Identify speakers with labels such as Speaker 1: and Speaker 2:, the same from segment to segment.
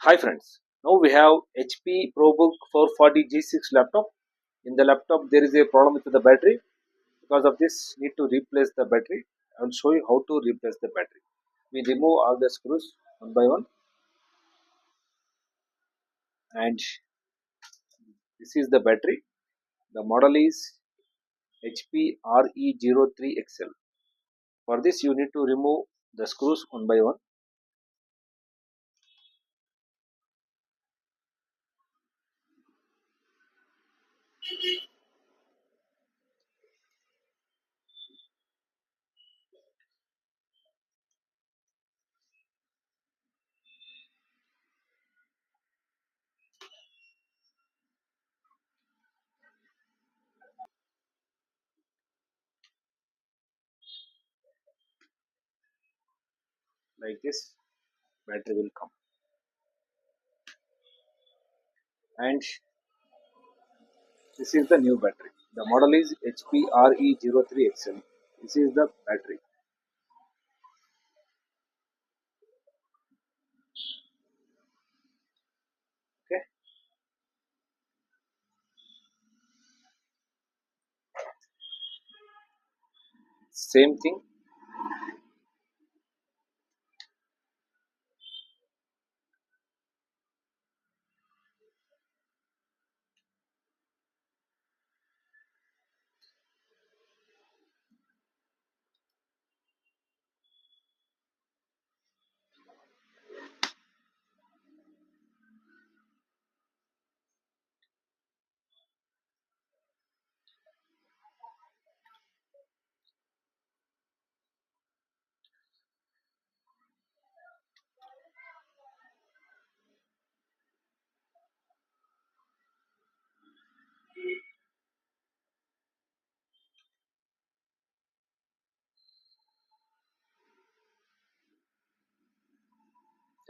Speaker 1: Hi friends, now we have HP ProBook 440 G6 laptop. In the laptop there is a problem with the battery. Because of this need to replace the battery. I will show you how to replace the battery. We remove all the screws one by one, and this is the battery. The model is HP RE03XL. For this you need to remove the screws one by one. Like this battery will come, and this is the new battery. The model is HP RE03XL. This is the battery. Okay, same thing.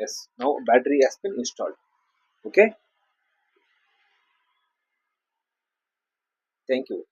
Speaker 1: Yes, now battery has been installed. Okay, thank you.